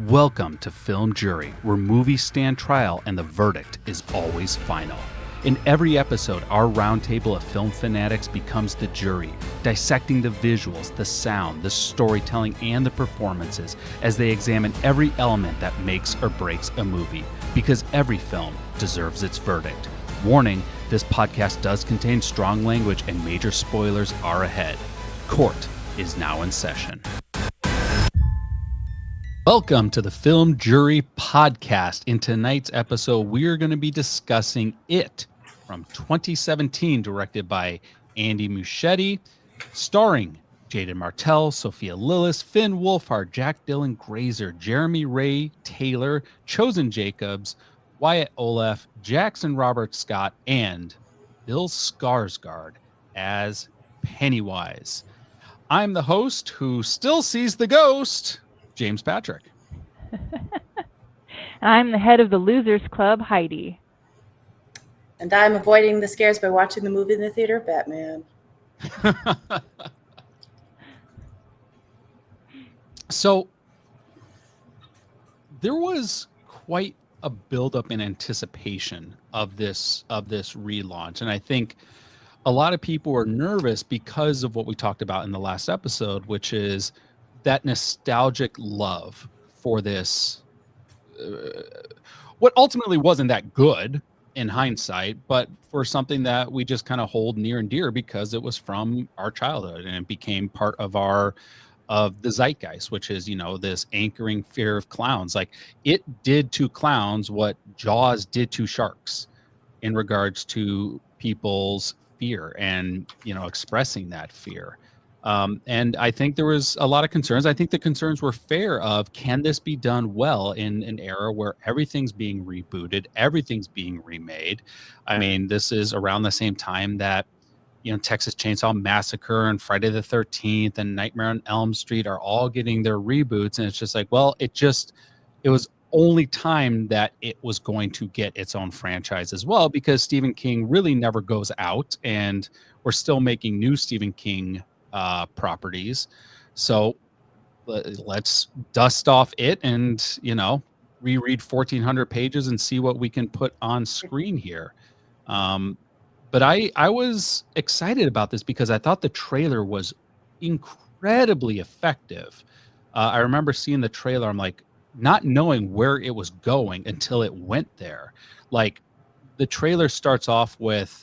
Welcome to Film Jury, where movies stand trial and the verdict is always final. In every episode, our roundtable of film fanatics becomes the jury, dissecting the visuals, the sound, the storytelling, and the performances as they examine every element that makes or breaks a movie, because every film deserves its verdict. Warning, this podcast does contain strong language and major spoilers are ahead. Court is now in session. Welcome to the Film Jury Podcast. In tonight's episode, we're going to be discussing It from 2017, directed by Andy Muschietti, starring Jaeden Martell, Sophia Lillis, Finn Wolfhard, Dylan Grazer, Jeremy Ray Taylor, Chosen Jacobs, Wyatt Oleff, Jackson Robert Scott, and Bill Skarsgård as Pennywise. I'm the host who still sees the ghost, James Patrick. I'm the head of the Losers Club, Heidi. And I'm avoiding the scares by watching the movie in the theater, Batman. So there was quite a buildup in anticipation of this relaunch. And I think a lot of people were nervous because of what we talked about in the last episode, which is that nostalgic love for this, what ultimately wasn't that good in hindsight, but for something that we just kind of hold near and dear because it was from our childhood and it became part of the zeitgeist, which is, this anchoring fear of clowns. Like, it did to clowns what Jaws did to sharks in regards to people's fear and, expressing that fear. And I think there was a lot of concerns. I think the concerns were fair of, can this be done well in an era where everything's being rebooted, everything's being remade? I mean, this is around the same time that, Texas Chainsaw Massacre and Friday the 13th and Nightmare on Elm Street are all getting their reboots. And it's just like, well, it was only time that it was going to get its own franchise as well, because Stephen King really never goes out and we're still making new Stephen King properties. So let's dust off it and reread 1,400 pages and see what we can put on screen here. But I was excited about this because I thought the trailer was incredibly effective. I remember seeing the trailer, I'm like, not knowing where it was going until it went there. Like, the trailer starts off with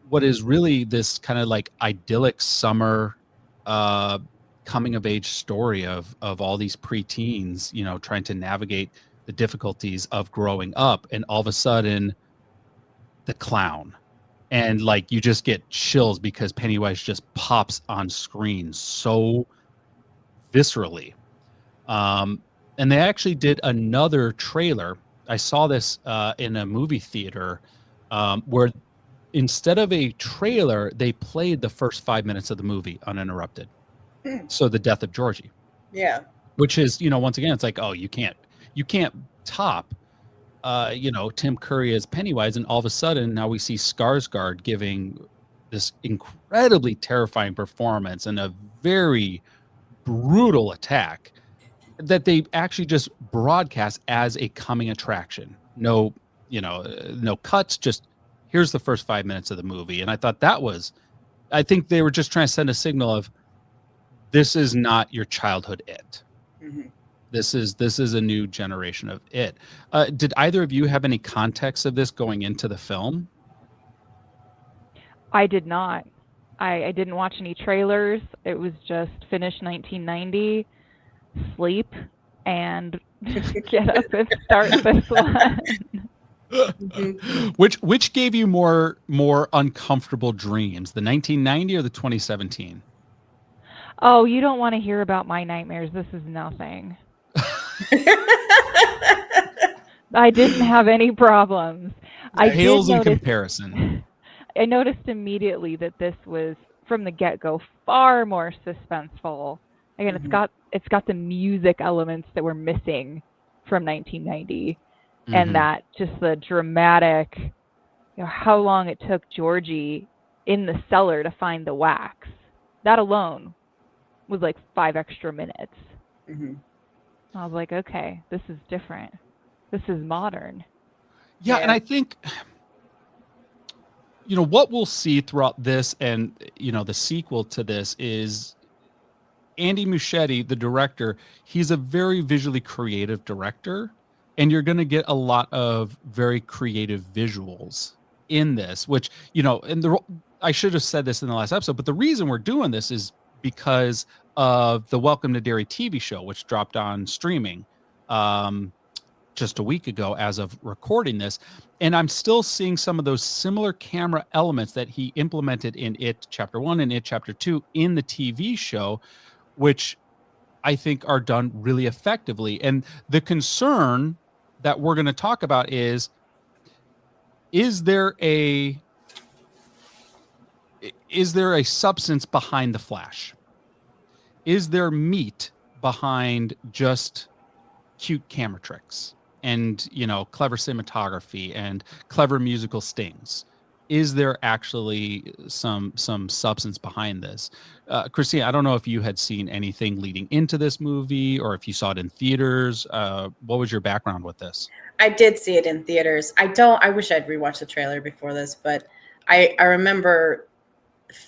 what is really this kind of like idyllic summer coming of age story of all these preteens, trying to navigate the difficulties of growing up, and all of a sudden the clown, and like you just get chills because Pennywise just pops on screen so viscerally. And they actually did another trailer. I saw this in a movie theater where instead of a trailer, they played the first 5 minutes of the movie uninterrupted. So the death of Georgie. Yeah. Which is, once again, it's like, oh, you can't top, Tim Curry as Pennywise. And all of a sudden now we see Skarsgård giving this incredibly terrifying performance and a very brutal attack that they actually just broadcast as a coming attraction. No cuts, just here's the first 5 minutes of the movie. And I thought I think they were just trying to send a signal of, this is not your childhood It. Mm-hmm. This is a new generation of It. Did either of you have any context of this going into the film? I did not. I didn't watch any trailers. It was just finish 1990, sleep, and get up and start this one. Which gave you more uncomfortable dreams, the 1990 or the 2017? Oh, you don't want to hear about my nightmares. This is nothing. I didn't have any problems. Pales in comparison. I noticed immediately that this was, from the get-go, far more suspenseful. Again, it's got the music elements that were missing from 1990. And that just the dramatic, how long it took Georgie in the cellar to find the wax. That alone was like 5 extra minutes. Mm-hmm. I was like, okay, this is different. This is modern. Yeah, and I think, what we'll see throughout this and, the sequel to this is Andy Muschietti, the director. He's a very visually creative director, and you're going to get a lot of very creative visuals in this, which, I should have said this in the last episode, but the reason we're doing this is because of the Welcome to Derry TV show, which dropped on streaming just a week ago as of recording this. And I'm still seeing some of those similar camera elements that he implemented in It Chapter 1 and It Chapter 2 in the TV show, which I think are done really effectively. And the concern that we're going to talk about is there a substance behind the Flash? Is there meat behind just cute camera tricks and, clever cinematography and clever musical stings? Is there actually some substance behind this? Kristina, I don't know if you had seen anything leading into this movie or if you saw it in theaters. What was your background with this? I did see it in theaters. I wish I'd rewatched the trailer before this, but I remember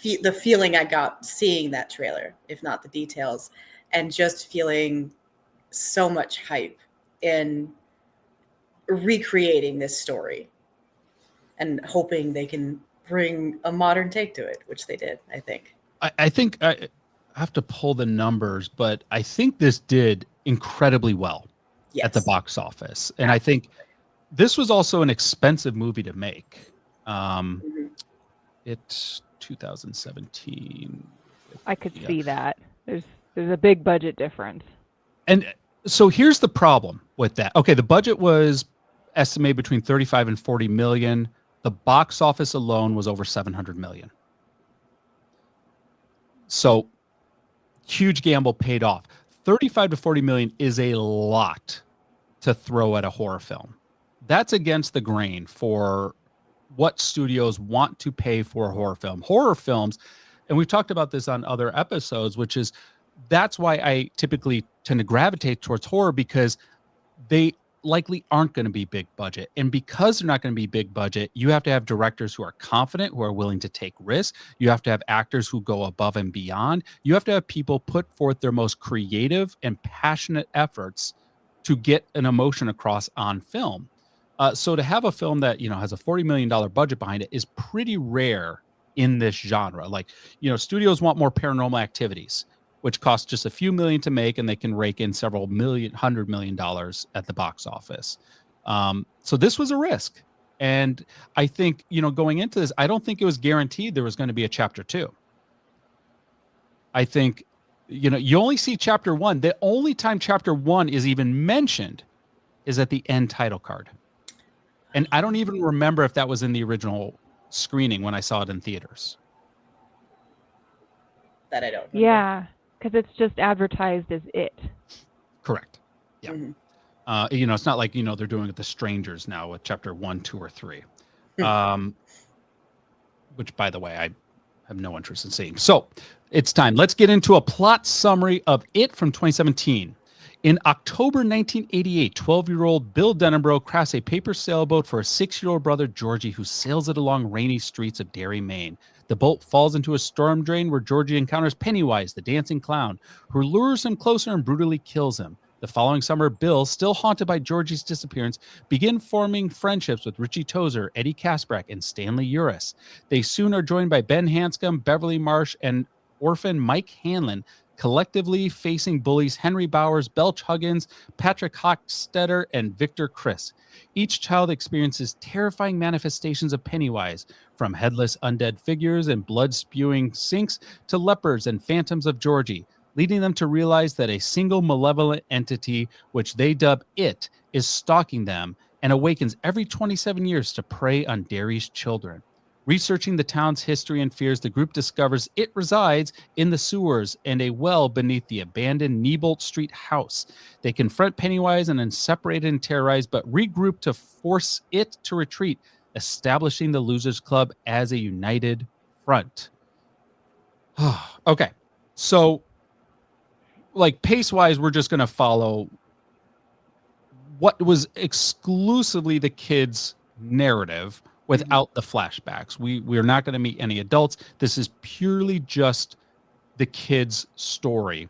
the feeling I got seeing that trailer, if not the details, and just feeling so much hype in recreating this story and hoping they can bring a modern take to it, which they did, I think. I think I have to pull the numbers, but I think this did incredibly well at the box office. And I think this was also an expensive movie to make. It's 2017. I could see that. There's a big budget difference. And so here's the problem with that. Okay, the budget was estimated between 35 and 40 million. The box office alone was over 700 million. So huge gamble paid off. 35 to 40 million is a lot to throw at a horror film. That's against the grain for what studios want to pay for a horror film. Horror films, and we've talked about this on other episodes, which is that's why I typically tend to gravitate towards horror, because they likely aren't going to be big budget. And because they're not going to be big budget, you have to have directors who are confident, who are willing to take risks. You have to have actors who go above and beyond. You have to have people put forth their most creative and passionate efforts to get an emotion across on film. So to have a film that, has a $40 million budget behind it is pretty rare in this genre. Like, studios want more Paranormal Activities, which costs just a few million to make, and they can rake in several $100 million at the box office. So this was a risk. And I think, going into this, I don't think it was guaranteed there was going to be a chapter 2. I think, you only see chapter 1. The only time chapter 1 is even mentioned is at the end title card. And I don't even remember if that was in the original screening when I saw it in theaters. That I don't remember. Yeah, because it's just advertised as It. Correct. Yeah. Mm-hmm. It's not like, they're doing it The Strangers now with chapter 1, 2, or 3. Which, by the way, I have no interest in seeing. So it's time. Let's get into a plot summary of It from 2017. In October 1988, 12-year-old Bill Denenbrough crafts a paper sailboat for a 6-year-old brother, Georgie, who sails it along rainy streets of Derry, Maine. The boat falls into a storm drain where Georgie encounters Pennywise, the dancing clown, who lures him closer and brutally kills him. The following summer, Bill, still haunted by Georgie's disappearance, begin forming friendships with Richie Tozer, Eddie Kasprek, and Stanley Uris. They soon are joined by Ben Hanscom, Beverly Marsh, and orphan Mike Hanlon, collectively facing bullies Henry Bowers, Belch Huggins, Patrick Hochstetter, and Victor Chris. Each child experiences terrifying manifestations of Pennywise, from headless undead figures and blood-spewing sinks to leopards and phantoms of Georgie, leading them to realize that a single malevolent entity, which they dub It, is stalking them and awakens every 27 years to prey on Derry's children. Researching the town's history and fears, the group discovers It resides in the sewers and a well beneath the abandoned Niebolt Street house. They confront Pennywise and then separate and terrorize, but regroup to force It to retreat, establishing the Losers Club as a united front. Okay, so like pace-wise, we're just going to follow what was exclusively the kids' narrative without the flashbacks. We're not going to meet any adults. This is purely just the kids' story.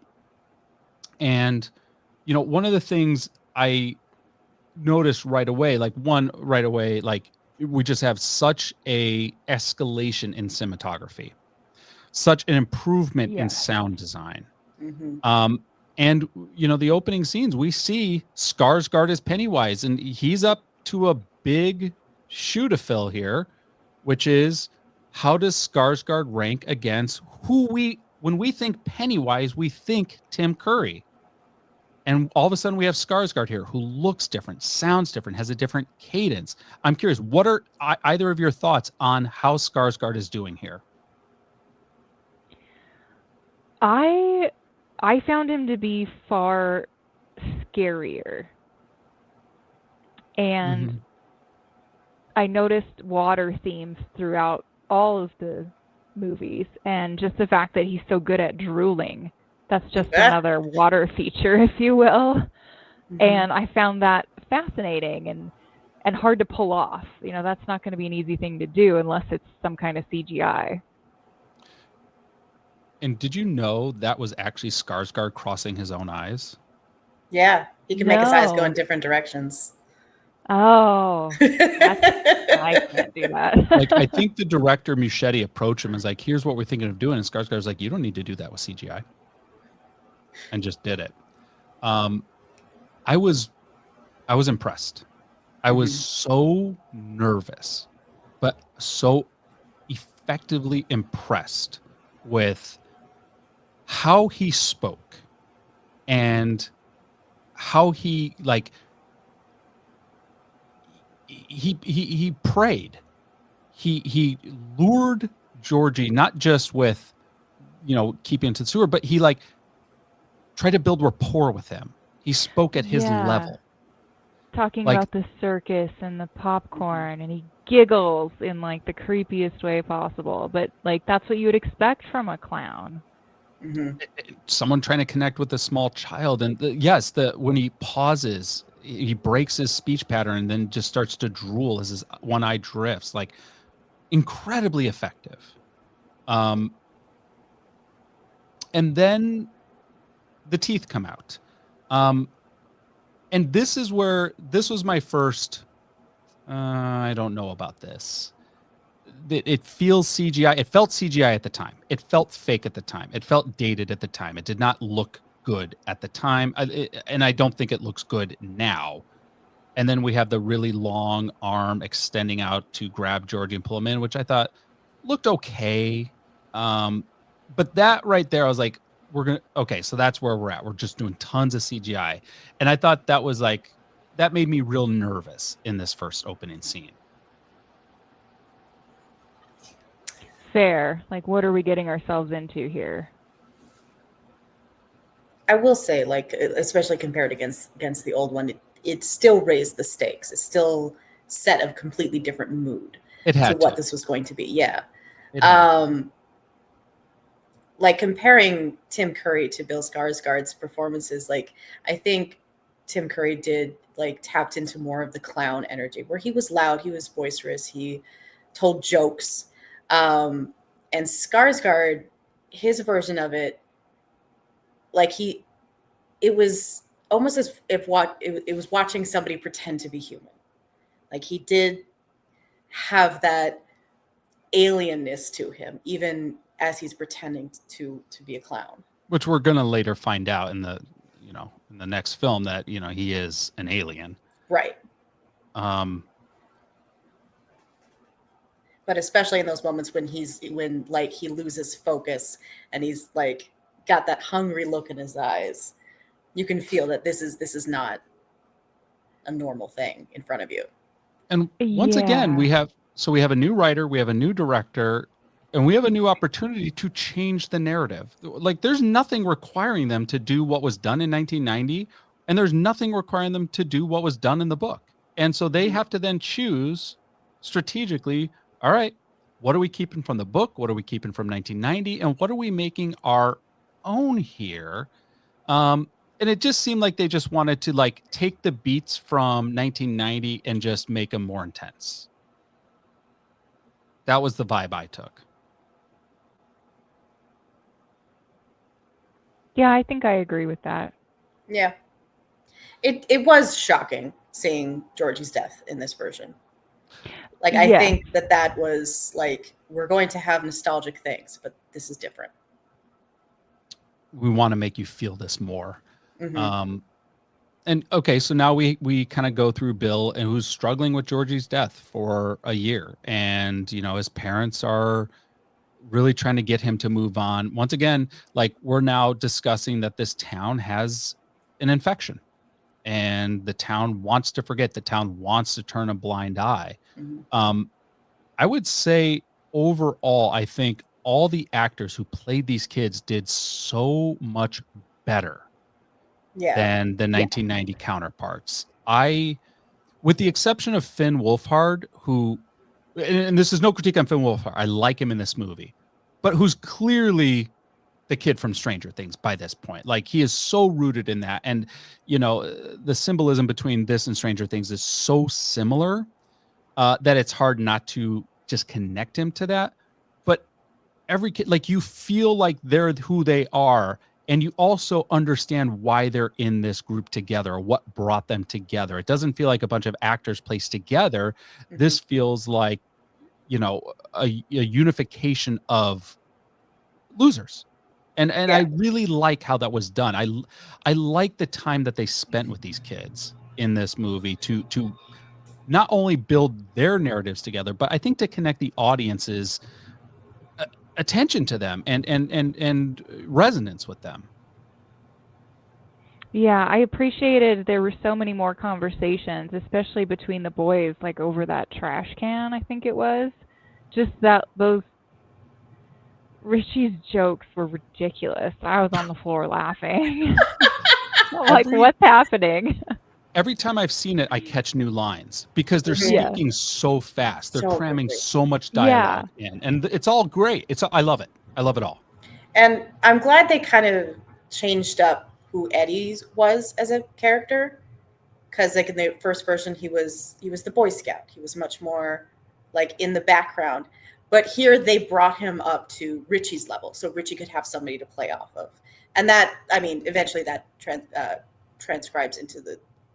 And, you know, one of the things I noticed right away, like we just have such a escalation in cinematography, such an improvement in sound design. And, you know, the opening scenes, we see Skarsgård as Pennywise, and he's up to a big shoe to fill here, which is, how does Skarsgård rank against when we think Pennywise, we think Tim Curry. And all of a sudden we have Skarsgård here, who looks different, sounds different, has a different cadence. I'm curious, what are either of your thoughts on how Skarsgård is doing here? I found him to be far scarier. And I noticed water themes throughout all of the movies, and just the fact that he's so good at drooling. That's just another water feature, if you will. And I found that fascinating and hard to pull off. You know, that's not going to be an easy thing to do unless it's some kind of CGI. And did you know that was actually Skarsgård crossing his own eyes? Yeah, he can make his eyes go in different directions. Oh, I can't do that. Like, I think the director Muschietti approached him and was like, "Here's what we're thinking of doing," and Skarsgård was like, "You don't need to do that with CGI," and just did it. I was impressed. I was so nervous, but so effectively impressed with how he spoke and how he he prayed. He lured Georgie, not just with, you know, keeping to the sewer, but he tried to build rapport with him. He spoke at his level. Talking about the circus and the popcorn, and he giggles in the creepiest way possible, but that's what you would expect from a clown. Someone trying to connect with a small child, and when he pauses, he breaks his speech pattern and then just starts to drool as his one eye drifts. Incredibly effective. And then the teeth come out. And this was my first, I don't know about this. It feels CGI. It felt CGI at the time. It felt fake at the time. It felt dated at the time. It did not look good at the time. And I don't think it looks good now. And then we have the really long arm extending out to grab Georgie and pull him in, which I thought looked okay. But that right there, I was like, so that's where we're at. We're just doing tons of CGI. And I thought that was that made me real nervous in this first opening scene. Fair. What are we getting ourselves into here? I will say, especially compared against the old one, it still raised the stakes. It still set a completely different mood to what this was going to be. Yeah. Comparing Tim Curry to Bill Skarsgård's performances, I think Tim Curry tapped into more of the clown energy, where he was loud, he was boisterous, he told jokes. And Skarsgård, his version of it, it was almost as if it was watching somebody pretend to be human. He did have that alienness to him, even as he's pretending to be a clown. Which we're gonna later find out in the next film that he is an alien. Right. But especially in those moments when he loses focus and he's got that hungry look in his eyes, you can feel that this is not a normal thing in front of you. And once again, we have a new writer, we have a new director, and we have a new opportunity to change the narrative. There's nothing requiring them to do what was done in 1990, and there's nothing requiring them to do what was done in the book. And so they have to then choose strategically, all right, what are we keeping from the book? What are we keeping from 1990? And what are we making our own here? And it just seemed like they just wanted to like take the beats from 1990 and just make them more intense. That was the vibe I took. Yeah, I think I agree with that. Yeah. It was shocking seeing Georgie's death in this version. Like, I Yeah. think that was like, we're going to have nostalgic things, but this is different. We want to make you feel this more. Mhm. And okay, so now we kind of go through Bill, and who's struggling with Georgie's death for a year, and you know his parents are really trying to get him to move on. Once again, like we're now discussing that this town has an infection, and the town wants to forget. The town wants to turn a blind eye. Mhm. I would say overall, I think all the actors who played these kids did so much better Yeah. than the 1990 counterparts. With the exception of Finn Wolfhard, who, and this is no critique on Finn Wolfhard, I like him in this movie, but who's clearly the kid from Stranger Things by this point. Like he is so rooted in that. And, you know, the symbolism between this and Stranger Things is so similar that it's hard not to just connect him to that. But every kid, like you feel like they're who they are, and you also understand why they're in this group together, or what brought them together. It doesn't feel like a bunch of actors placed together. Mhm. This feels like, you know, a unification of losers. And I really like how that was done. I like the time that they spent with these kids in this movie to not only build their narratives together, but I think to connect the audience's attention to them and resonance with them. Yeah, I appreciated there were so many more conversations, especially between the boys, like over that trash can, I think it was. Just that those Richie's jokes were ridiculous. I was on the floor laughing. Like, what's happening? Every time I've seen it, I catch new lines because they're Mhm. speaking so fast. They're So cramming quickly. so much dialogue in, and it's all great. I love it. I love it all. And I'm glad they kind of changed up who Eddie was as a character, because like in the first version he was the Boy Scout. He was much more like in the background, but here they brought him up to Richie's level so Richie could have somebody to play off of. And that, I mean, eventually that transcribes into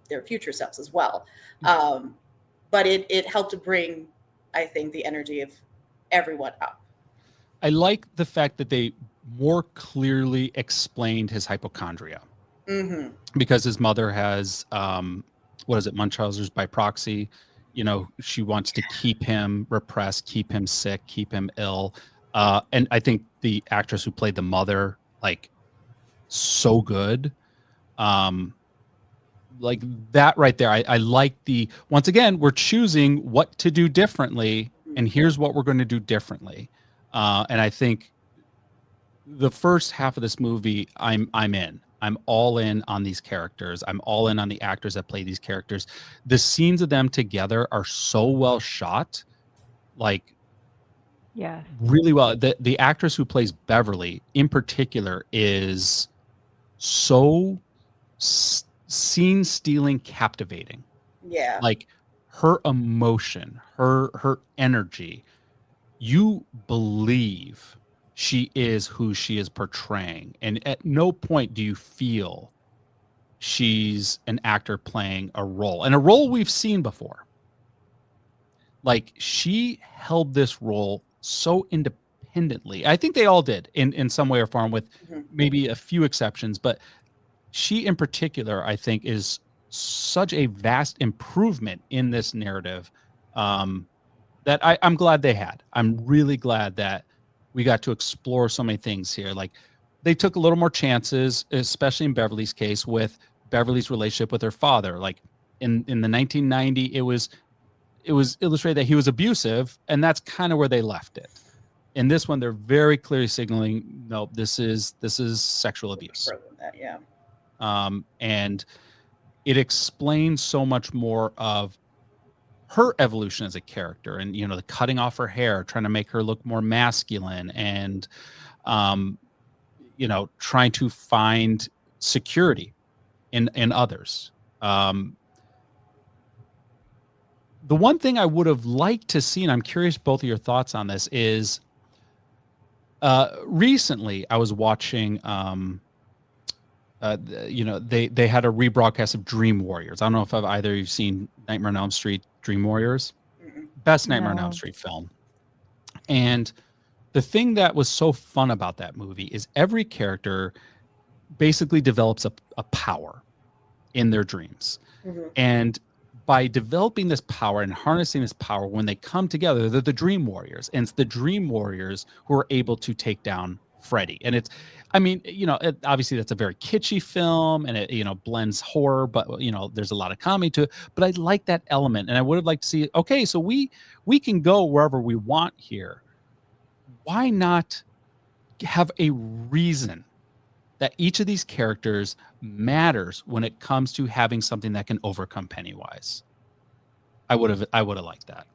their future selves as well. But it helped to bring, I think, the energy of everyone up. I like the fact that they more clearly explained his hypochondria, because his mother has what is it, Munchausen's by proxy. You know, she wants to keep him repressed, keep him sick, keep him ill. And I think the actress who played the mother, like, so good. Like that right there. I like once again, we're choosing what to do differently, and here's what we're going to do differently. And I think the first half of this movie, I'm in. I'm all in on these characters. I'm all in on the actors that play these characters. The scenes of them together are so well shot, like Yes. really well. The actress who plays Beverly in particular is so scene stealing, captivating. Yeah. Like her emotion, her energy, you believe she is who she is portraying, and at no point do you feel she's an actor playing a role, and a role we've seen before. Like she held this role so independently. I think they all did in some way or form, with maybe a few exceptions, but she in particular, I think, is such a vast improvement in this narrative, that I'm glad they had. I'm really glad that we got to explore so many things here. Like they took a little more chances, especially in Beverly's case, with Beverly's relationship with her father. Like in the 1990, it was illustrated that he was abusive, and that's kind of where they left it. In this one, they're very clearly signaling, no, this is sexual abuse. Further than that, yeah. And it explains so much more of her evolution as a character, and you know, the cutting off her hair, trying to make her look more masculine, and you know, trying to find security in others. The one thing I would have liked to see, and I'm curious both of your thoughts on this, is recently I was watching, they had a rebroadcast of Dream Warriors. I don't know if either of you've seen Nightmare on Elm Street, Dream Warriors. Best Nightmare on Elm Street film. And the thing that was so fun about that movie is every character basically develops a power in their dreams. And by developing this power and harnessing this power, when they come together, they're the Dream Warriors. And it's the Dream Warriors who are able to take down Freddy. And it's, I mean, obviously that's a very kitschy film, and it, blends horror, but, there's a lot of comedy to it. But I like that element. And I would have liked to see, okay, so we can go wherever we want here. Why not have a reason that each of these characters matters when it comes to having something that can overcome Pennywise? I would have liked that.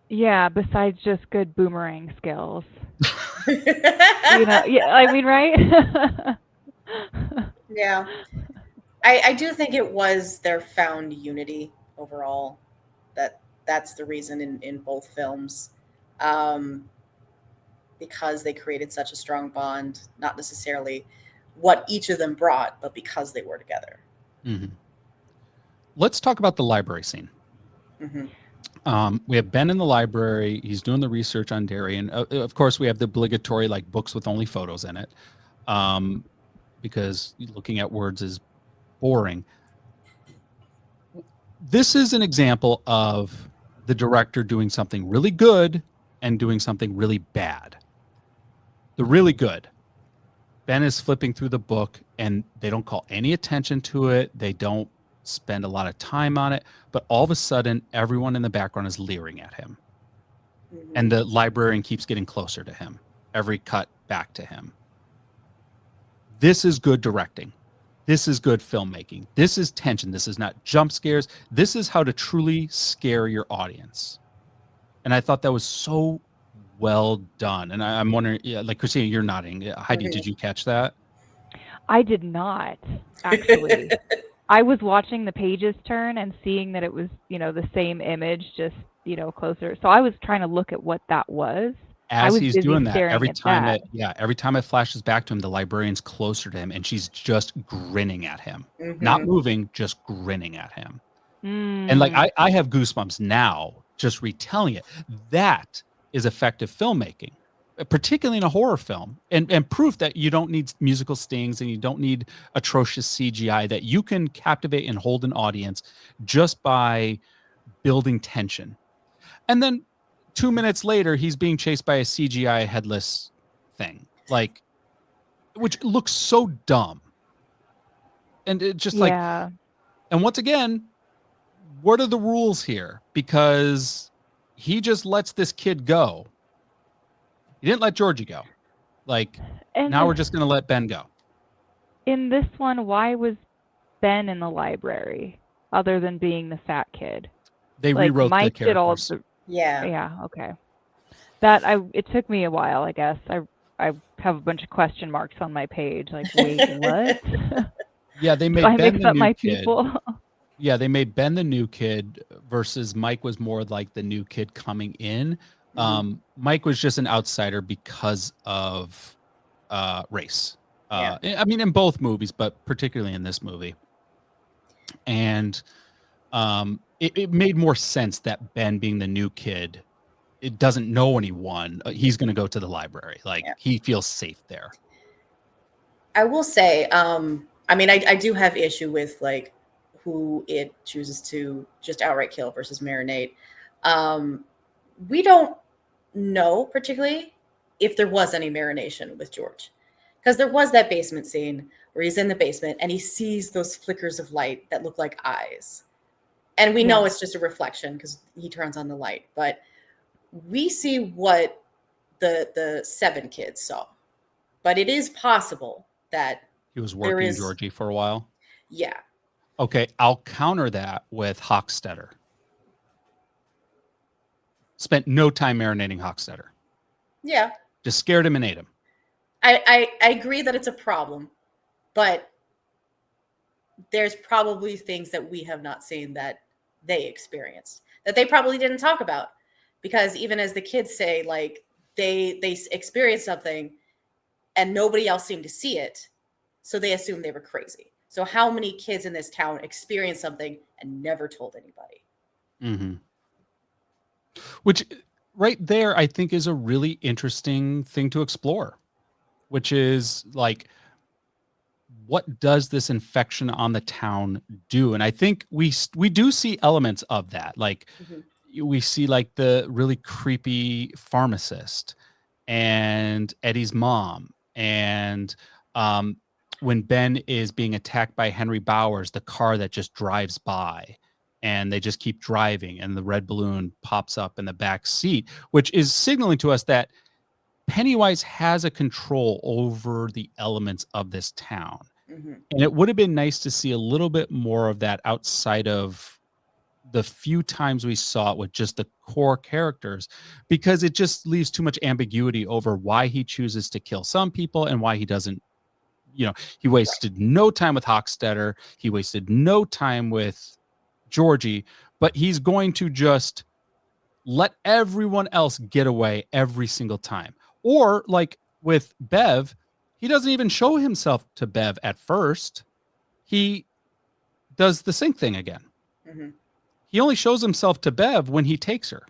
Yeah, besides just good boomerang skills. Yeah, I mean, right? Yeah. I do think it was their found unity overall. That's the reason in both films. Because they created such a strong bond, not necessarily what each of them brought, but because they were together. Let's talk about the library scene. We have Ben in the library. He's doing the research on Derry. And of course, we have the obligatory books with only photos in it, because looking at words is boring. This is an example of the director doing something really good and doing something really bad. The really good, Ben is flipping through the book and they don't call any attention to it. They don't spend a lot of time on it, but all of a sudden everyone in the background is leering at him. And the librarian keeps getting closer to him. Every cut back to him. This is good directing. This is good filmmaking. This is tension. This is not jump scares. This is how to truly scare your audience. And I thought that was so well done. And I'm wondering, Kristina, you're nodding. Heidi, did you catch that? I did not, actually. I was watching the pages turn and seeing that it was, the same image, just, closer. So I was trying to look at what that was. As he's doing that, every time it flashes back to him, the librarian's closer to him and she's just grinning at him. Not moving, just grinning at him. And I have goosebumps now just retelling it. That is effective filmmaking, particularly in a horror film, and proof that you don't need musical stings and you don't need atrocious CGI, that you can captivate and hold an audience just by building tension. And then 2 minutes later, he's being chased by a CGI headless thing, which looks so dumb. And it just and once again, what are the rules here? Because he just lets this kid go. He didn't let Georgie go. Now we're just going to let Ben go. In this one, why was Ben in the library other than being the fat kid? They rewrote Mike the did all characters. Yeah, okay. It took me a while, I guess. I have a bunch of question marks on my page. Wait, what? Yeah, they made Ben the new kid. People? Yeah, they made Ben the new kid versus Mike was more like the new kid coming in. Mike was just an outsider because of race. I mean, in both movies, but particularly in this movie. And it made more sense that Ben being the new kid, it doesn't know anyone. He's going to go to the library. He feels safe there. I will say, I do have issue with who it chooses to just outright kill versus marinate. We don't know particularly if there was any marination with George, because there was that basement scene where he's in the basement and he sees those flickers of light that look like eyes. And we know it's just a reflection because he turns on the light, but we see what the 7 kids saw. But it is possible that he was working Georgie for a while. Yeah. Okay, I'll counter that with Hochstetter. Spent no time marinating Hochstetter. Yeah. Just scared him and ate him. I agree that it's a problem, but there's probably things that we have not seen that they experienced, that they probably didn't talk about. Because even as the kids say, like, they experienced something and nobody else seemed to see it, so they assumed they were crazy. So how many kids in this town experienced something and never told anybody? Mm-hmm. Which right there, I think, is a really interesting thing to explore, which is like, what does this infection on the town do? And I think we do see elements of that. Like we see like the really creepy pharmacist and Eddie's mom. And when Ben is being attacked by Henry Bowers, the car that just drives by and they just keep driving and the red balloon pops up in the back seat, which is signaling to us that Pennywise has a control over the elements of this town. And it would have been nice to see a little bit more of that outside of the few times we saw it with just the core characters, because it just leaves too much ambiguity over why he chooses to kill some people and why he doesn't. You know, he wasted no time with Hochstetter. He wasted no time with Georgie, but he's going to just let everyone else get away every single time. Or like with Bev, he doesn't even show himself to Bev at first. He does the sink thing again. He only shows himself to Bev when he takes her.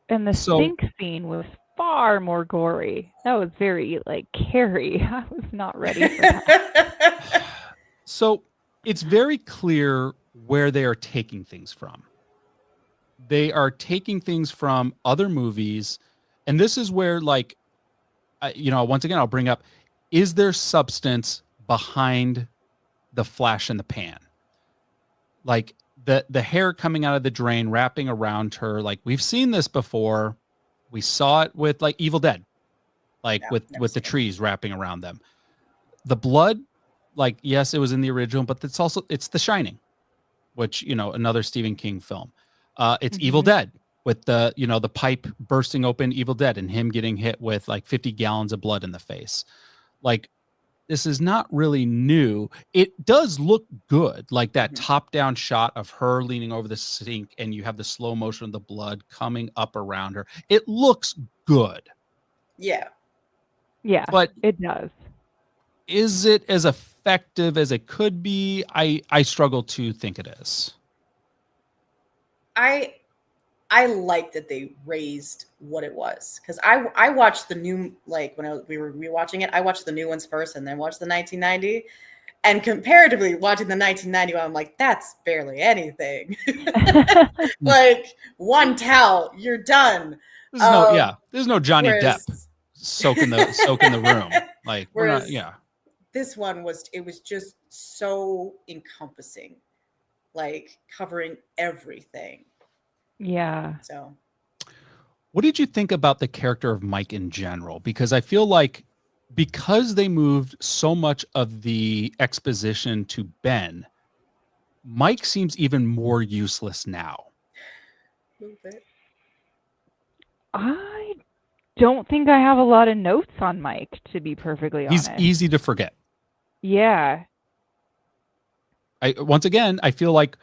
And the sink scene was far more gory. That was very like Carrie. I was not ready for that. So it's very clear where they are taking things from. They are taking things from other movies. And this is where, like, once again, I'll bring up, is there substance behind the flash in the pan? Like the hair coming out of the drain, wrapping around her. Like, we've seen this before. We saw it with like Evil Dead, like with the trees wrapping around them. The blood, like, yes, it was in the original, but it's The Shining, which, another Stephen King film. It's Evil Dead with the pipe bursting open, Evil Dead, and him getting hit with like 50 gallons of blood in the face. Like, this is not really new. It does look good, like that top-down shot of her leaning over the sink, and you have the slow motion of the blood coming up around her. It looks good. Yeah. Yeah, but it does. Is it as effective as it could be? I struggle to think it is. I like that they raised what it was, because I watched the new, like when we were rewatching it, I watched the new ones first and then watched the 1990, and comparatively watching the 1990 one, I'm like, that's barely anything. Like, one towel, you're done. There's no Johnny Depp soaking the room. Like, we're not, This one was just so encompassing, like covering everything. Yeah. So, what did you think about the character of Mike in general? Because I feel like because they moved so much of the exposition to Ben, Mike seems even more useless now. A little bit. I don't think I have a lot of notes on Mike, to be perfectly honest. He's easy to forget. Yeah. Once again, I feel like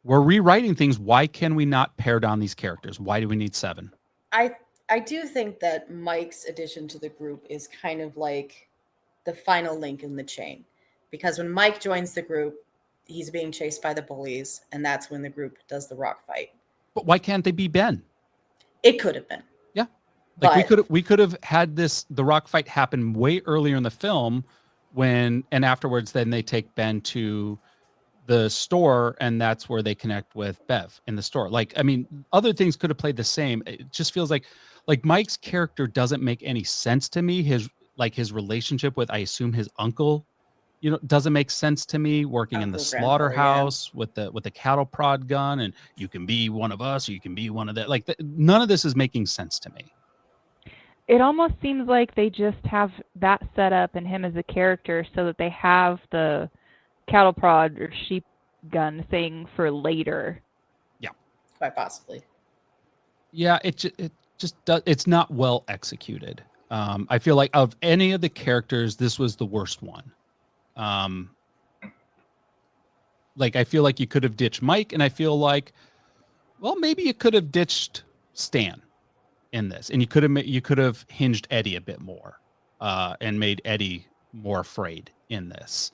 we're rewriting things. Why can we not pare down these characters? Why do we need 7? I do think that Mike's addition to the group is kind of like the final link in the chain, because when Mike joins the group, he's being chased by the bullies, and that's when the group does the rock fight. But why can't they be Ben? It could have been. Yeah. Like, we could have had the rock fight happen way earlier in the film, and afterwards then they take Ben to the store, and that's where they connect with Bev in the store. Like, I mean, other things could have played the same. It just feels like Mike's character doesn't make any sense to me. His relationship with, I assume, his uncle, doesn't make sense to me. Working in the slaughterhouse with the cattle prod gun, and you can be one of us or you can be one of that. Like, none of this is making sense to me. It almost seems like they just have that set up and him as a character so that they have the cattle prod or sheep gun thing for later. Yeah, quite possibly. Yeah, it just does. It's not well executed. I feel like of any of the characters, this was the worst one. Like, I feel like you could have ditched Mike, and I feel like, well, maybe you could have ditched Stan in this, and you could have hinged Eddie a bit more, and made Eddie more afraid in this.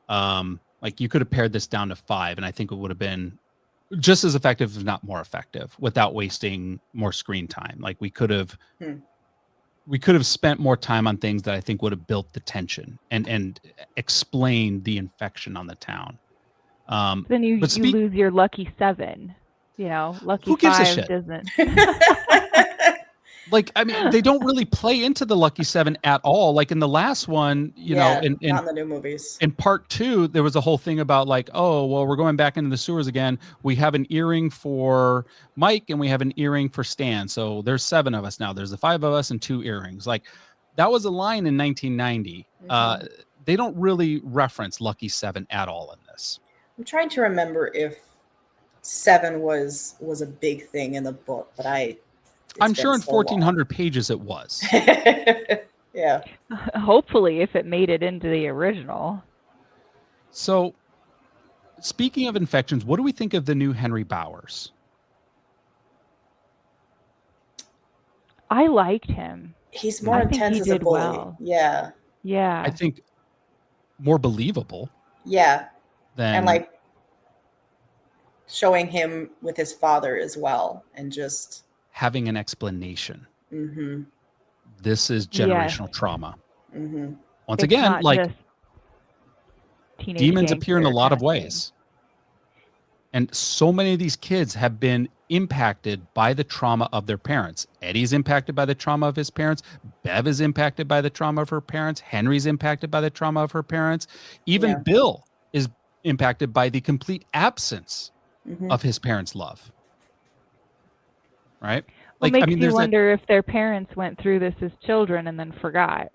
Like, you could have pared this down to 5, and I think it would have been just as effective, if not more effective, without wasting more screen time. Like, we could have spent more time on things that I think would have built the tension and explained the infection on the town. Then you lose your lucky 7. You know, lucky who gives 5 a shit? doesn't. Like, I mean, they don't really play into the lucky 7 at all. Like in the last one, you know, in not in the new movies. In part 2, there was a whole thing about like, oh, well, we're going back into the sewers again. We have an earring for Mike and we have an earring for Stan. So there's 7 of us now. There's the 5 of us and 2 earrings. Like, that was a line in 1990. They don't really reference lucky 7 at all in this. I'm trying to remember if 7 was a big thing in the book, but I'm sure in 1,400 pages it was. Yeah. Hopefully, if it made it into the original. So, speaking of infections, what do we think of the new Henry Bowers? I liked him. He's more intense as a bully. Well. Yeah. Yeah. I think more believable. Yeah. And like showing him with his father as well, and just having an explanation. Mm-hmm. This is generational trauma. Mm-hmm. Once again, like, demons appear in a lot of ways. And so many of these kids have been impacted by the trauma of their parents. Eddie's impacted by the trauma of his parents. Bev is impacted by the trauma of her parents. Henry's impacted by the trauma of her parents. Even Bill is impacted by the complete absence of his parents' love. Right? Like, makes you wonder if their parents went through this as children and then forgot.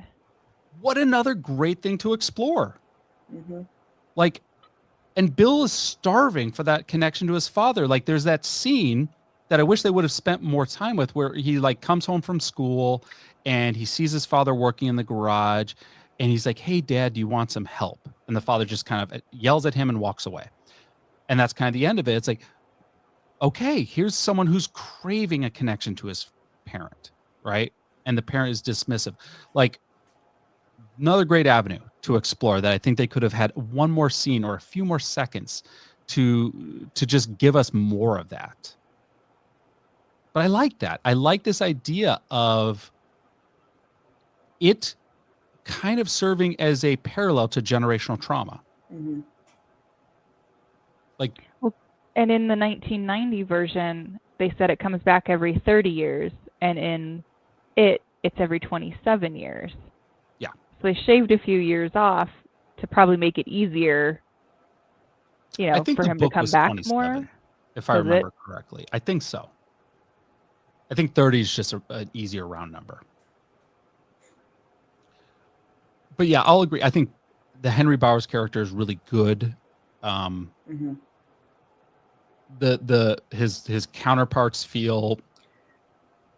What another great thing to explore. Like, and Bill is starving for that connection to his father. Like, there's that scene that I wish they would have spent more time with, where he like comes home from school and he sees his father working in the garage, and he's like, "Hey, Dad, do you want some help?" And the father just kind of yells at him and walks away. And that's kind of the end of it. It's like, okay, here's someone who's craving a connection to his parent, right? And the parent is dismissive. Like, another great avenue to explore that I think they could have had one more scene or a few more seconds to just give us more of that. But I like that. I like this idea of it kind of serving as a parallel to generational trauma. Like, well, and in the 1990 version, they said it comes back every 30 years, and in it's every 27 years. Yeah. So they shaved a few years off to probably make it easier, you know, for him to come back more. If I remember correctly. I think so. I think 30 is just an easier round number. But yeah, I'll agree. I think the Henry Bowers character is really good. His counterparts feel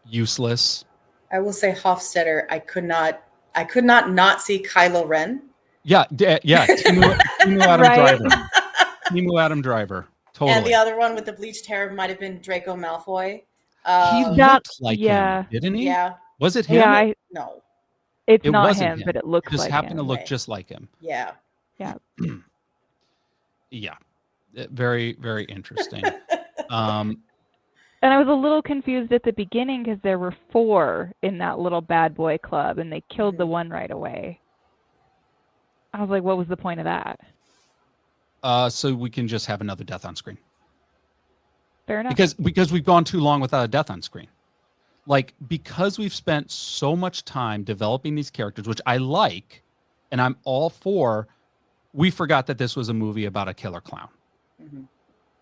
useless. I will say Hofstetter, I could not see Kylo Ren. Yeah. Timu Adam Driver. Timu Adam Driver. Totally. And the other one with the bleached hair might have been Draco Malfoy. He looked like him, didn't he? Yeah. Was it him? Yeah, no. It's not him, but it looks like him. Just happened to look just like him. Yeah. Yeah. Yeah. Very, very interesting. And I was a little confused at the beginning because there were 4 in that little bad boy club, and they killed the one right away. I was like, what was the point of that? So we can just have another death on screen. Fair enough. Because we've gone too long without a death on screen. Like, because we've spent so much time developing these characters, which I like, and I'm all for, we forgot that this was a movie about a killer clown.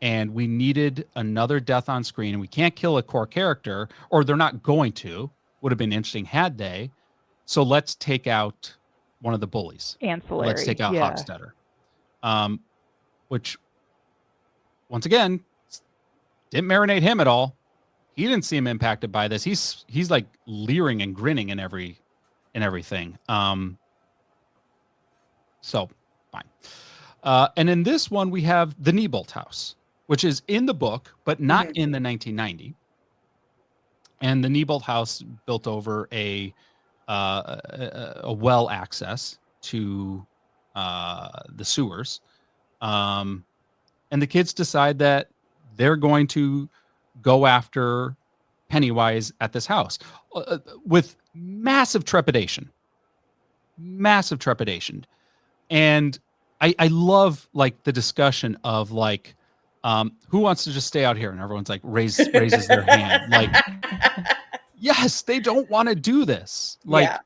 And we needed another death on screen, and we can't kill a core character, or they're not going to. Would have been interesting had they. So let's take out one of the bullies. Ancillary. Let's take out Hofstetter. Which, once again, didn't marinate him at all. He didn't seem impacted by this. He's like leering and grinning in everything. So fine. And in this one, we have the Neibolt house, which is in the book, but not Mhm. in the 1990. And the Neibolt house built over a well access to the sewers. And the kids decide that they're going to go after Pennywise at this house with massive trepidation. And I love like the discussion of like who wants to just stay out here, and everyone's like raises their hand. Like, yes, they don't want to do this. Like, Yeah.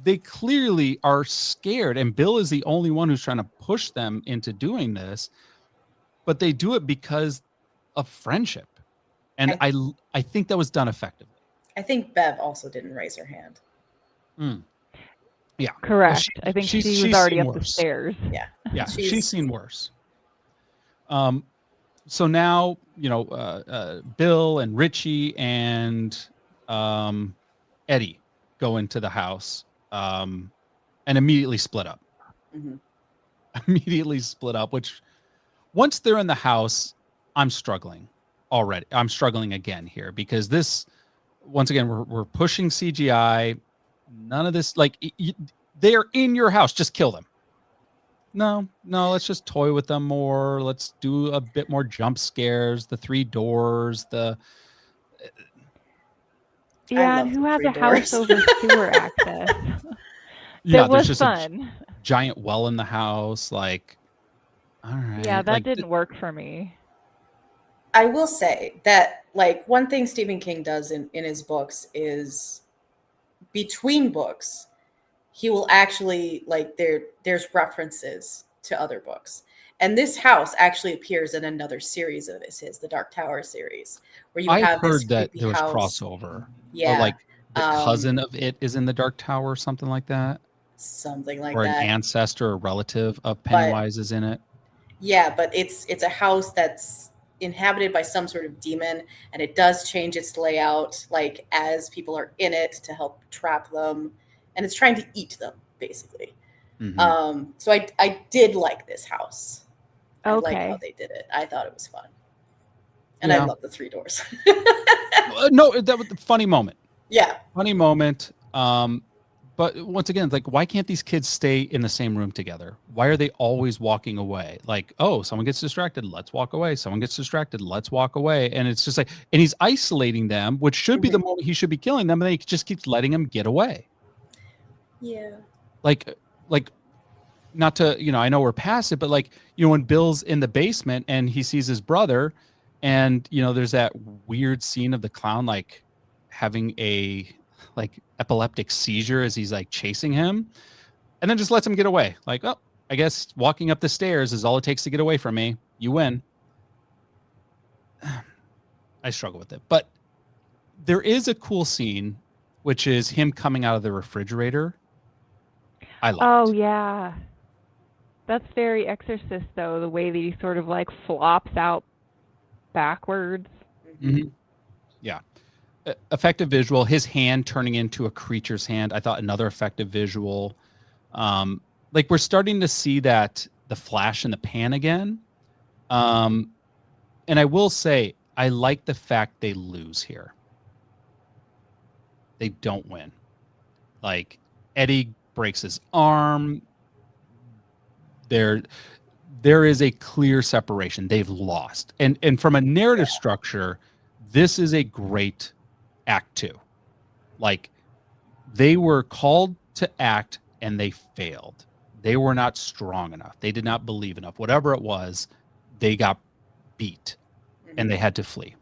they clearly are scared, and Bill is the only one who's trying to push them into doing this, but they do it because of friendship. And I think that was done effectively. I think Bev also didn't raise her hand. Yeah. Correct. I think she was already up the worse. stairs. Yeah. Yeah, she's seen worse. So now, Bill and Richie and Eddie go into the house and immediately split up. Mhm. Immediately split up, which once they're in the house, I'm struggling already. I'm struggling again here because this, once again, we're pushing CGI. None of this, like, they're in your house. Just kill them. No, let's just toy with them more. Let's do a bit more jump scares, the 3 doors, Yeah, and who has a house over sewer access? Yeah, that was fun. Giant well in the house, like, all right. Yeah, that like, didn't work for me. I will say that, like, one thing Stephen King does in his books is between books, he will actually, like, there's references to other books. And this house actually appears in another series of his, the Dark Tower series, where you have this heard that there was house. crossover. Yeah. Or like the cousin of it is in the Dark Tower or something like that. Something like or that. Or an ancestor or relative of Pennywise is in it. Yeah, but it's a house that's inhabited by some sort of demon, and it does change its layout, like, as people are in it to help trap them, and it's trying to eat them, basically. Mhm. So I did like this house. I like Okay. how they did it. I thought it was fun. And Yeah. I love the 3 doors. No, that was a funny moment. Yeah. Funny moment. But once again, like, why can't these kids stay in the same room together? Why are they always walking away? Like, oh, someone gets distracted, let's walk away. Someone gets distracted, let's walk away. And it's just like, and he's isolating them, which should be the moment he should be killing them, and he just keeps letting them get away. Yeah. Like, not to, I know we're past it, but like, when Bill's in the basement and he sees his brother, and there's that weird scene of the clown like having a like epileptic seizure as he's like chasing him, and then just lets him get away. Like, oh, I guess walking up the stairs is all it takes to get away from me. You win. I struggle with it, but there is a cool scene, which is him coming out of the refrigerator. I like. Oh yeah, that's very Exorcist though. The way that he sort of like flops out backwards. Mm-hmm. Yeah. Effective visual. His hand turning into a creature's hand. I thought another effective visual. Like, we're starting to see that the flash in the pan again. And I will say, I like the fact they lose here. They don't win. Like, Eddie breaks his arm. There is a clear separation. They've lost. And from a narrative structure, this is a great act 2. Like, they were called to act and they failed. They were not strong enough. They did not believe enough. Whatever it was, they got beat and they had to flee.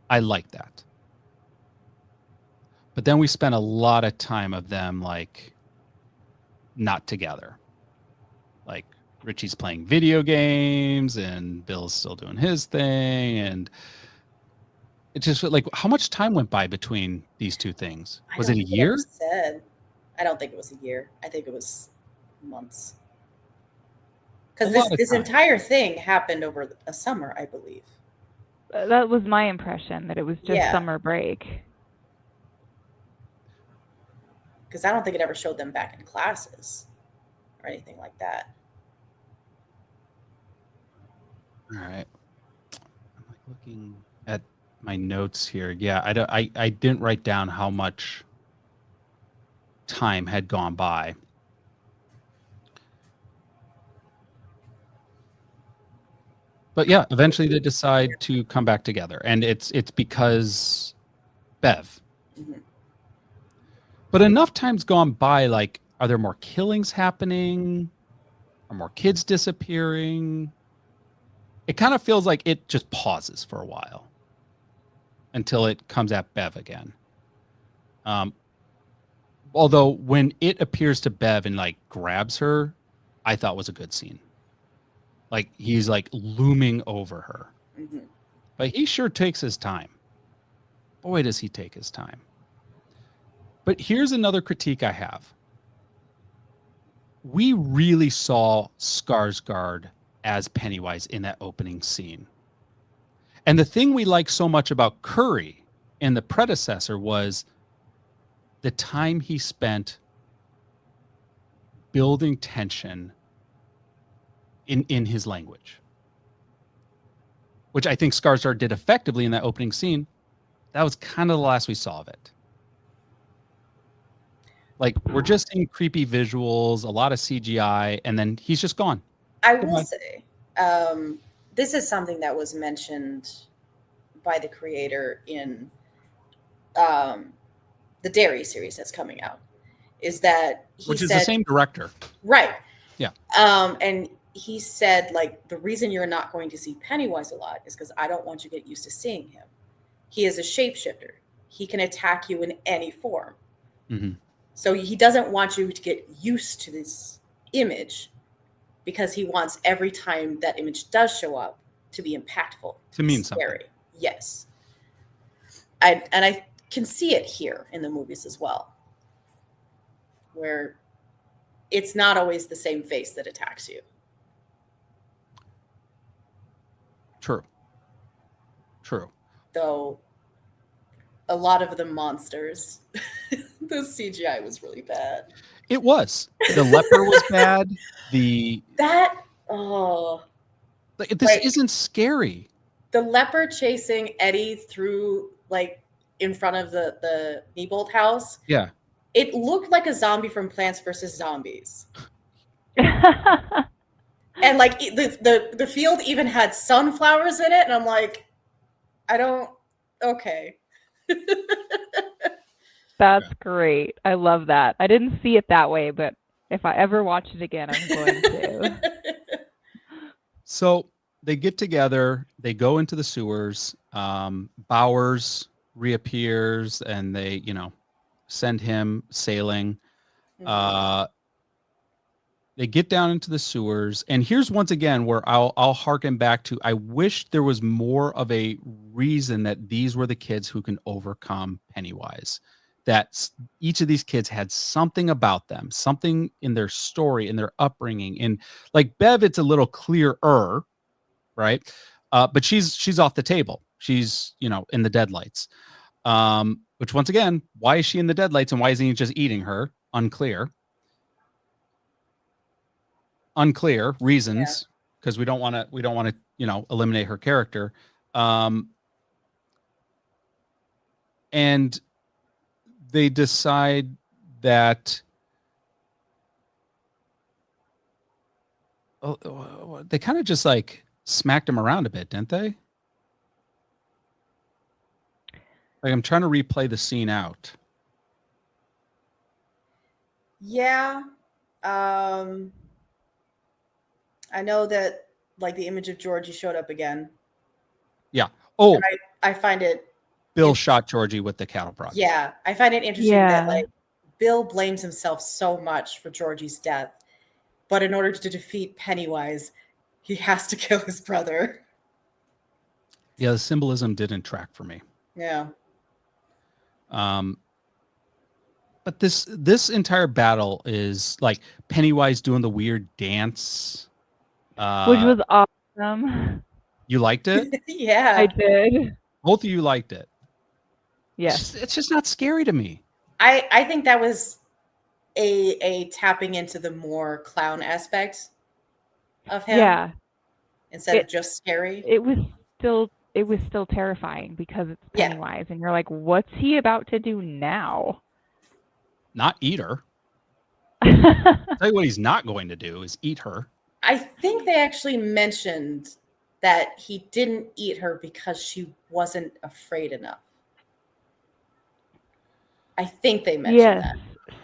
I like that. But then we spent a lot of time of them like not together. Like, Richie's playing video games and Bill's still doing his thing, and it just like, how much time went by between these two things? Was it a year? I don't think it was a year. I think it was months. Because this entire thing happened over a summer, I believe. That was my impression, that it was just summer break. Because I don't think it ever showed them back in classes or anything like that. All right. I'm like looking at my notes here. Yeah, I didn't write down how much time had gone by. But yeah, eventually they decide to come back together, and it's because Bev. Mhm. But enough time's gone by. Like, are there more killings happening? Are more kids disappearing? It kind of feels like it just pauses for a while until it comes at Bev again. Although when it appears to Bev and like grabs her, I thought was a good scene. Like he's like looming over her. Mhm. But he sure takes his time. Boy, does he take his time. But here's another critique I have. We really saw Skarsgård as Pennywise in that opening scene. And the thing we like so much about Curry in the predecessor was the time he spent building tension in his language, which I think Skarsgård did effectively in that opening scene. That was kind of the last we saw of it. Like, we're just seeing creepy visuals, a lot of CGI, and then he's just gone. I will say, this is something that was mentioned by the creator in the Derry series that's coming out, is that Which is the same director. Right. Yeah. And he said, like, the reason you're not going to see Pennywise a lot is because I don't want you to get used to seeing him. He is a shapeshifter. He can attack you in any form. Mm-hmm. So he doesn't want you to get used to this image because he wants every time that image does show up to be impactful. To mean scary. something. Yes. I can see it here in the movies as well, where it's not always the same face that attacks you. True. Though a lot of the monsters, the CGI was really bad. It was. The leper was bad. This isn't scary. The leper chasing Eddie through, like, in front of the Neibolt house. Yeah. It looked like a zombie from Plants vs. Zombies. And like the field even had sunflowers in it, and I'm like, okay. That's great. I love that. I didn't see it that way, but if I ever watch it again, I'm going to. So they get together, they go into the sewers. Bowers reappears and they, send him sailing. Mm-hmm. They get down into the sewers, and here's once again where I'll harken back to, I wish there was more of a reason that these were the kids who can overcome Pennywise. That each of these kids had something about them, something in their story, in their upbringing. And like Bev, it's a little clearer, right? But she's off the table. She's, in the deadlights. Which once again, why is she in the deadlights and why isn't he just eating her? Unclear reasons, because we don't want to eliminate her character. And they decide that they kind of just like smacked him around a bit, didn't they? Like, I'm trying to replay the scene out. Yeah. I know that, like, the image of Georgie showed up again. Yeah. Oh, and I find it. Bill shot Georgie with the cattle prod. Yeah, I find it interesting that, like, Bill blames himself so much for Georgie's death, but in order to defeat Pennywise, he has to kill his brother. Yeah, the symbolism didn't track for me. Yeah. But this entire battle is like Pennywise doing the weird dance. Which was awesome. You liked it? Yeah. I did. Both of you liked it. Yes. It's just not scary to me. I think that was a tapping into the more clown aspect of him. Yeah. instead of just scary. It was still terrifying because it's Pennywise, and you're like, what's he about to do now? Not eat her. I'll tell you what he's not going to do is eat her. I think they actually mentioned that he didn't eat her because she wasn't afraid enough. I think they mentioned that.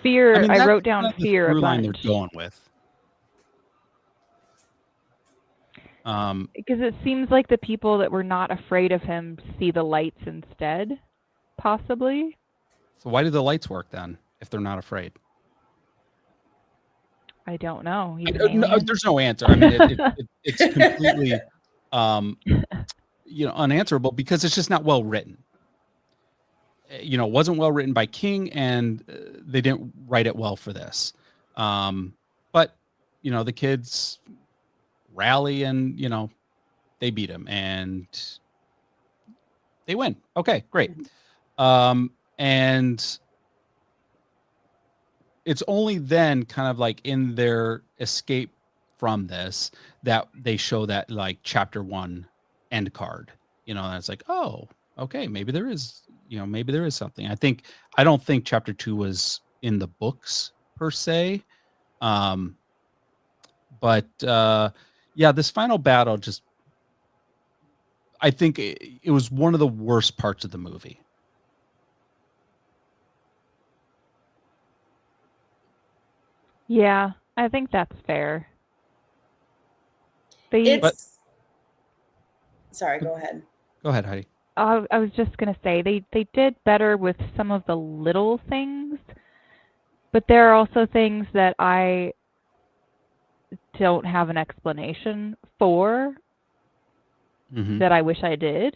Fear. I wrote down fear. The line they're going with. Because it seems like the people that were not afraid of him see the lights instead, possibly. So why do the lights work then if they're not afraid? I don't know. There's no answer. I mean, it's completely, unanswerable because it's just not well written. It wasn't well written by King, and they didn't write it well for this. But the kids rally and they beat him and they win. Okay, great. And it's only then kind of like in their escape from this that they show that like chapter 1 end card, and it's like, oh, okay, maybe there is something. I don't think chapter 2 was in the books per se. But this final battle I think it was one of the worst parts of the movie. Yeah, I think that's fair. Sorry, go ahead. Go ahead, Heidi. I was just going to say they did better with some of the little things, but there are also things that I don't have an explanation for that I wish I did.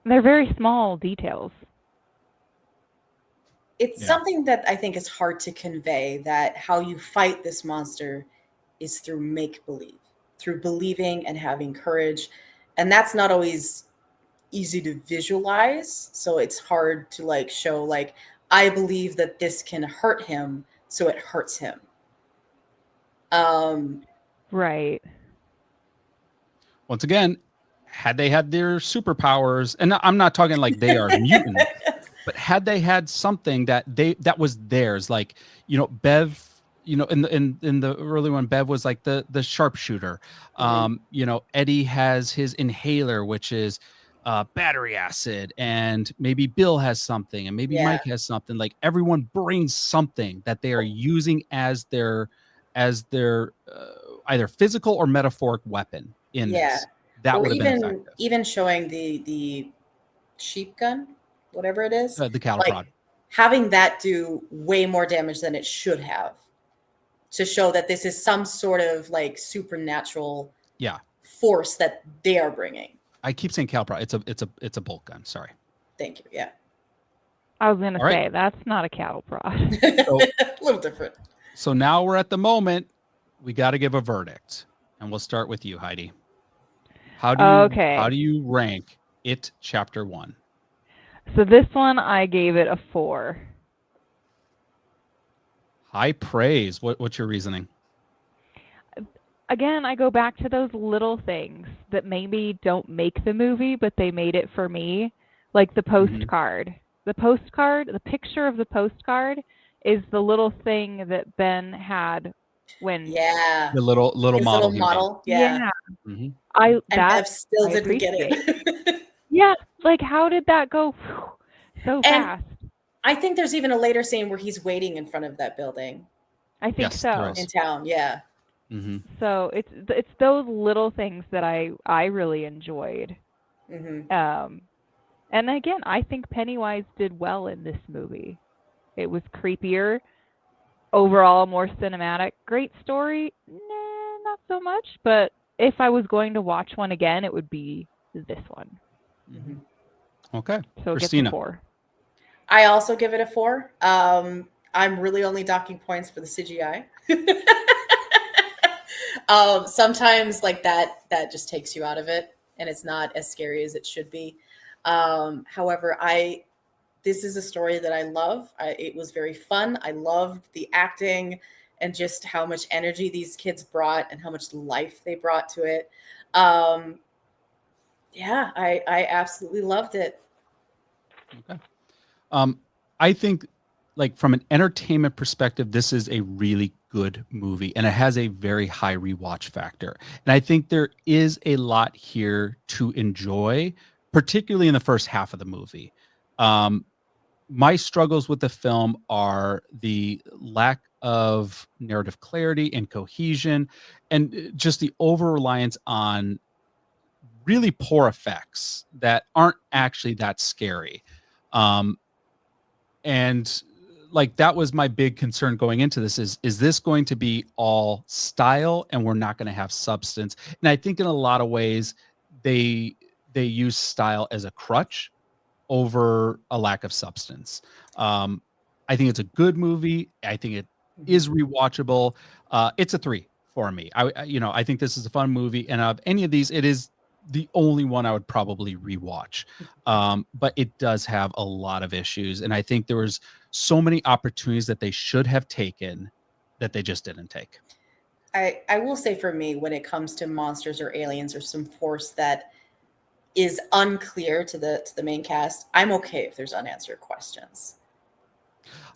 They're very small details. It's something that I think is hard to convey, that how you fight this monster is through make-believe, through believing and having courage. And that's not always easy to visualize. So it's hard to like show, like, I believe that this can hurt him, so it hurts him. Right. Once again, had they had their superpowers, and I'm not talking like they are mutant, but had they had something that was theirs, like Bev, in the early one, Bev was like the sharpshooter. Eddie has his inhaler, which is battery acid, and maybe Bill has something, and maybe Mike has something. Like everyone brings something that they are using as their either physical or metaphoric weapon in this. That would have been effective. Even showing the sheep gun, whatever it is, the cattle prod, having that do way more damage than it should have, to show that this is some sort of like supernatural force that they are bringing. I keep saying cattle prod. It's a bolt gun. Sorry. Thank you. Yeah. I was gonna say that's not a cattle prod. So, a little different. So now we're at the moment we got to give a verdict, and we'll start with you, Heidi. How do you rank It Chapter 1? So this one, I gave it a 4. High praise. What's your reasoning? Again, I go back to those little things that maybe don't make the movie, but they made it for me. Like the postcard. The postcard, the picture of the postcard is the little thing that Ben had when the little model. Little model. Yeah. Mm-hmm. And Bev still didn't get it. Yeah, like how did that go so fast? I think there's even a later scene where he's waiting in front of that building. I think so. In town, yeah. Mm-hmm. So it's those little things that I really enjoyed. Mm-hmm. And again, I think Pennywise did well in this movie. It was creepier, overall more cinematic. Great story, not so much. But if I was going to watch one again, it would be this one. Mm-hmm. Okay, so it Kristina. gets a 4. I also give it a 4. I'm really only docking points for the CGI. Sometimes like that just takes you out of it, and it's not as scary as it should be. However, this is a story that I love. It was very fun. I loved the acting. and just how much energy these kids brought and how much life they brought to it. Yeah, I absolutely loved it. Okay. I think, like, from an entertainment perspective, this is a really good movie, and it has a very high rewatch factor. And I think there is a lot here to enjoy, particularly in the first half of the movie. My struggles with the film are the lack of narrative clarity and cohesion, and just the over reliance on really poor effects that aren't actually that scary. Um, and like, that was my big concern going into this: is this going to be all style and we're not going to have substance? And I think in a lot of ways they use style as a crutch over a lack of substance. I think it's a good movie. I think it is rewatchable. It's a 3 for me. I think this is a fun movie, and of any of these, it is the only one I would probably rewatch. But it does have a lot of issues, and I think there was so many opportunities that they should have taken that they just didn't take. I will say, for me, when it comes to monsters or aliens or some force that is unclear to the main cast, I'm okay if there's unanswered questions.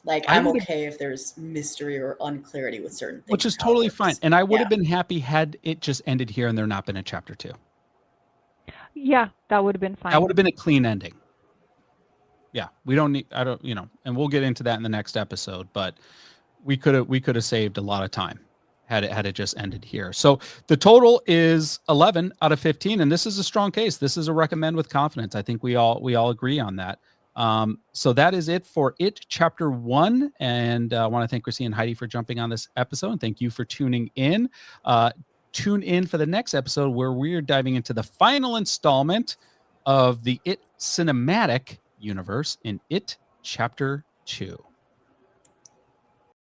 Like, I'm okay if there's mystery or unclarity with certain things, which is totally fine. And I would have been happy had it just ended here and there not been a chapter 2. Yeah, that would have been fine. That would have been a clean ending. Yeah, we don't need, and we'll get into that in the next episode, but we could have saved a lot of time had it just ended here. So the total is 11 out of 15, and this is a strong case. This is a recommend with confidence. I think we all agree on that. So that is it for It Chapter 1, and I want to thank Kristina and Heidi for jumping on this episode, and thank you for tuning in. Tune in for the next episode where we're diving into the final installment of the It cinematic universe in It Chapter 2.